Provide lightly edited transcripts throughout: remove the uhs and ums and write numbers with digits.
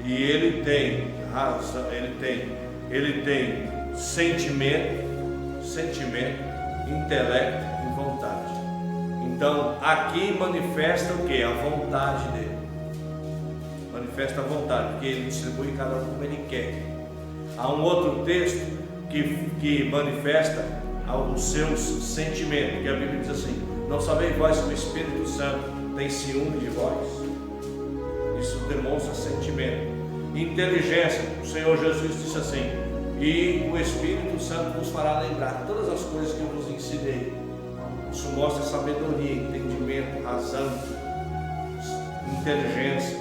E ele tem razão, ele tem sentimento, intelecto e vontade. Então aqui manifesta o que? A vontade dele. Manifesta a vontade, porque ele distribui cada um como ele quer. Há um outro texto que manifesta os seus sentimentos, que a Bíblia diz assim: não sabeis vós que o Espírito Santo tem ciúme de vós? Isso demonstra sentimento. Inteligência, o Senhor Jesus disse assim: e o Espírito Santo vos fará lembrar todas as coisas que eu vos ensinei. Isso mostra sabedoria, entendimento, razão, inteligência.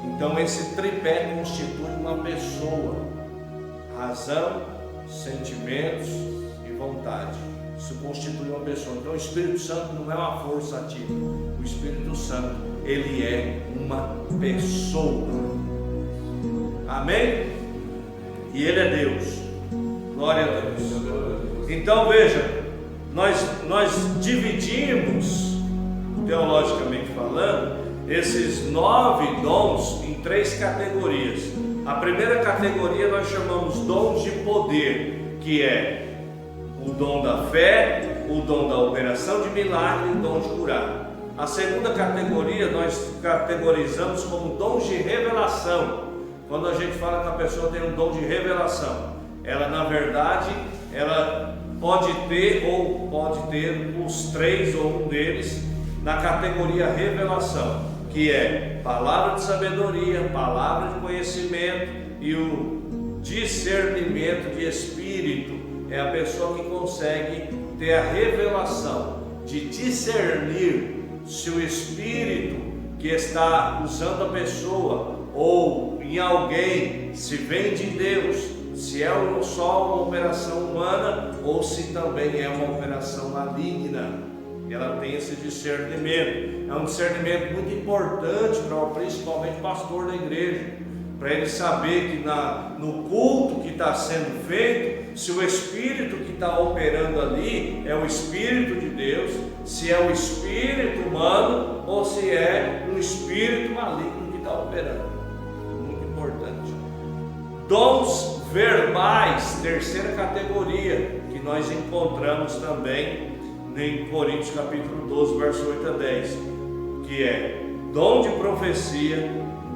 Então esse tripé constitui uma pessoa: razão, sentimentos e vontade. Isso constitui uma pessoa. Então o Espírito Santo não é uma força ativa. O Espírito Santo, ele é uma pessoa. Amém? E ele é Deus. Glória a Deus. Então veja, nós dividimos, teologicamente falando, esses 9 dons em 3 categorias. A primeira categoria nós chamamos dons de poder, que é o dom da fé, o dom da operação de milagre e o dom de curar. A segunda categoria nós categorizamos como dons de revelação. Quando a gente fala que a pessoa tem um dom de revelação, ela na verdade, ela pode ter os 3 ou um deles na categoria revelação, que é palavra de sabedoria, palavra de conhecimento e o discernimento de espírito. É a pessoa que consegue ter a revelação de discernir se o espírito que está usando a pessoa ou em alguém, se vem de Deus, se é só uma operação humana ou se também é uma operação maligna. Ela tem esse discernimento. É um discernimento muito importante para principalmente o pastor da igreja, para ele saber que no culto que está sendo feito, se o espírito que está operando ali é o Espírito de Deus, se é o espírito humano ou se é um espírito maligno que está operando. Muito importante. Dons verbais, terceira categoria, que nós encontramos também em Coríntios capítulo 12, verso 8 a 10, que é dom de profecia,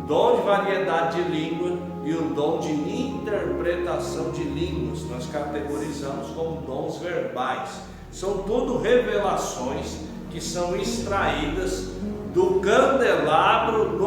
dom de variedade de língua e o dom de interpretação de línguas. Nós categorizamos como dons verbais. São tudo revelações que são extraídas do candelabro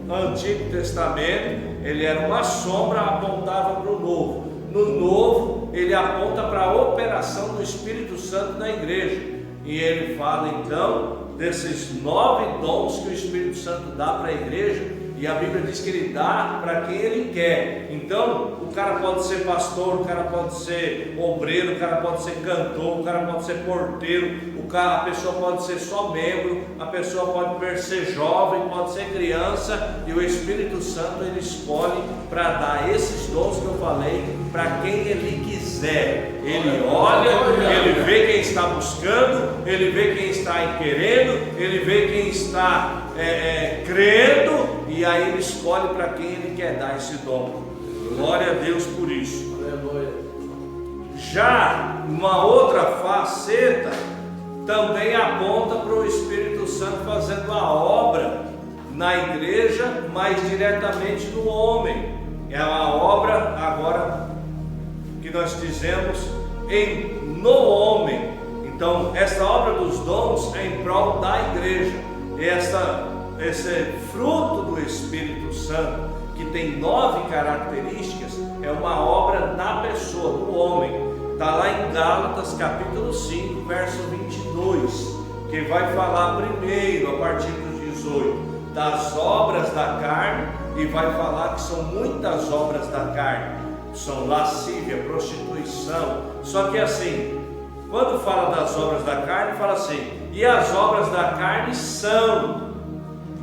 no Antigo Testamento. Ele era uma sombra, apontava para o Novo. No Novo, ele aponta para a operação do Espírito Santo na igreja. E ele fala então desses 9 dons que o Espírito Santo dá para a igreja. E a Bíblia diz que ele dá para quem ele quer. Então, o cara pode ser pastor, o cara pode ser obreiro, o cara pode ser cantor, o cara pode ser porteiro, a pessoa pode ser só membro, a pessoa pode ser jovem, pode ser criança, e o Espírito Santo ele escolhe para dar esses dons que eu falei para quem ele quiser. Ele olha, ele vê quem está buscando, ele vê quem está querendo, ele vê quem está crendo, e aí ele escolhe para quem ele quer dar esse dom. Glória a Deus por isso. Já uma outra faceta também aponta para o Espírito Santo fazendo a obra na igreja, mais diretamente no homem. É uma obra agora que nós dizemos no homem. Então essa obra dos dons é em prol da igreja. Esse fruto do Espírito Santo, que tem 9 características, é uma obra na pessoa, do homem. Está lá em Gálatas capítulo 5, verso 22, que vai falar primeiro, a partir do 18, das obras da carne, e vai falar que são muitas obras da carne. São lascívia, prostituição. Só que assim, quando fala das obras da carne, fala assim: e as obras da carne são.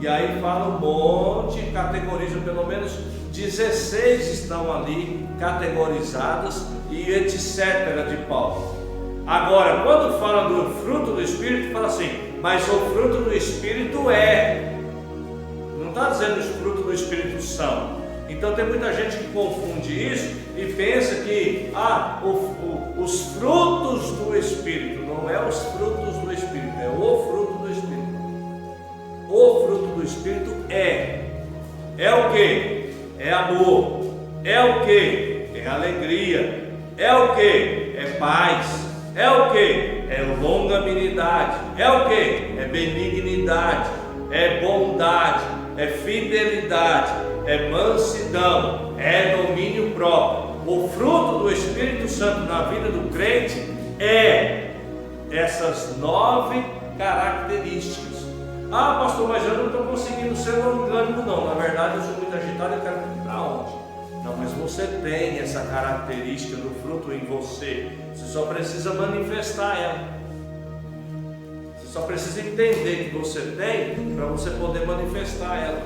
E aí fala um monte, categoriza pelo menos 16 estão ali categorizadas e etc. de Paulo. Agora, quando fala do fruto do Espírito, fala assim: mas o fruto do Espírito é. Não está dizendo os frutos do Espírito Santo. Então tem muita gente que confunde isso e pensa que os frutos do Espírito, não é os frutos do Espírito, é o fruto do Espírito. O fruto do Espírito é o que? É amor. É o que? É alegria. É o que? É paz. É o que? É longanimidade. É o que? É benignidade. É bondade. É fidelidade. É mansidão. É domínio próprio. O fruto do Espírito Santo na vida do crente é essas 9 características. Ah, pastor, mas eu não estou conseguindo ser longânimo não. Na verdade eu sou muito agitado e eu quero ir para onde? Não, mas você tem essa característica do fruto em você. Você só precisa manifestar ela. Você só precisa entender que você tem para você poder manifestar ela.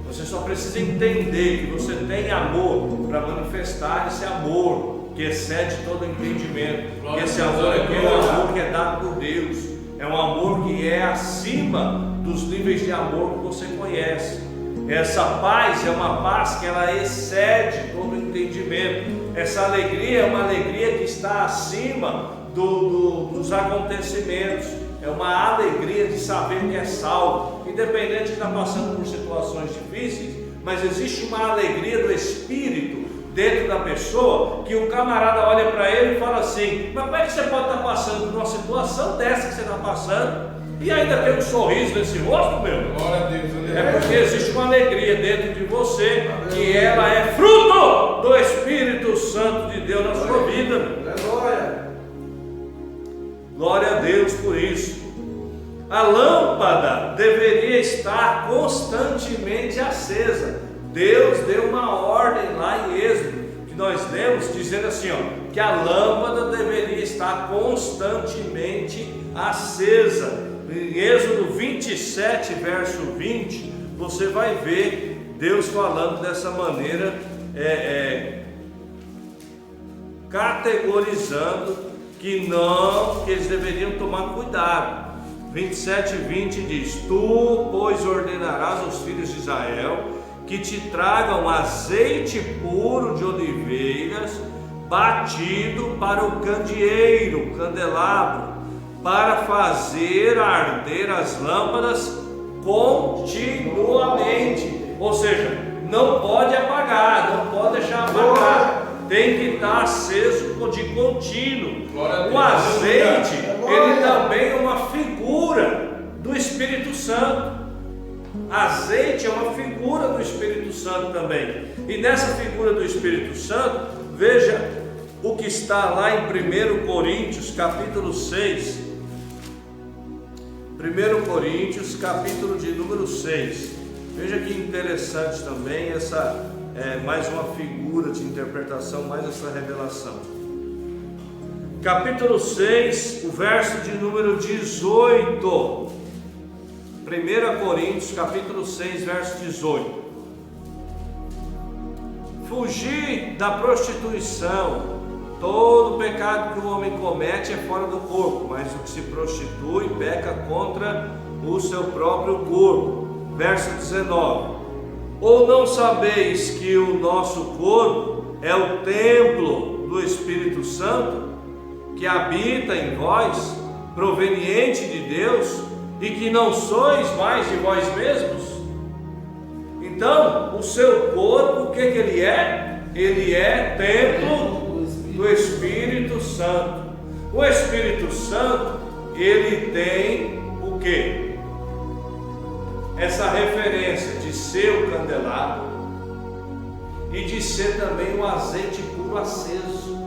Você só precisa entender que você tem amor para manifestar esse amor que excede todo entendimento. E esse amor é aquele amor que é dado por Deus. É um amor que é acima dos níveis de amor que você conhece. Essa paz é uma paz que ela excede todo entendimento. Essa alegria é uma alegria que está acima dos acontecimentos. É uma alegria de saber que é salvo, independente de estar passando por situações difíceis, mas existe uma alegria do Espírito dentro da pessoa, que o camarada olha para ele e fala assim: mas como é que você pode estar passando por uma situação dessa que você está passando e ainda tem um sorriso nesse rosto, meu? Glória a Deus. É porque existe uma alegria dentro de você, que ela é fruto do Espírito Santo de Deus na sua vida, meu. Glória. Glória a Deus por isso. A lâmpada deveria estar constantemente acesa. Deus deu uma ordem lá em Êxodo, que nós lemos, dizendo assim, que a lâmpada deveria estar constantemente acesa. Em Êxodo 27, verso 20, você vai ver Deus falando dessa maneira, categorizando que eles deveriam tomar cuidado. 27 e 20 diz: tu, pois, ordenarás aos filhos de Israel que te tragam azeite puro de oliveiras, batido para o candeeiro, candelabro, para fazer arder as lâmpadas continuamente. Ou seja, não pode apagar, não pode deixar apagar, tem que estar aceso de contínuo. O azeite, ele também é uma figura do Espírito Santo. Azeite é uma figura do Espírito Santo também. E nessa figura do Espírito Santo, veja o que está lá em 1 Coríntios capítulo 6. 1 Coríntios capítulo de número 6. Veja que interessante também essa mais uma figura de interpretação, mais essa revelação. Capítulo 6, o verso de número 18. 1 Coríntios capítulo 6, verso 18. Fugir da prostituição. Todo pecado que o homem comete é fora do corpo, mas o que se prostitui peca contra o seu próprio corpo. Verso 19. Ou não sabeis que o nosso corpo é o templo do Espírito Santo, que habita em vós, proveniente de Deus, e que não sois mais de vós mesmos? Então, o seu corpo, o que ele é? Ele é templo do Espírito Santo. O Espírito Santo, ele tem o quê? Essa referência de ser o candelabro e de ser também o azeite puro aceso.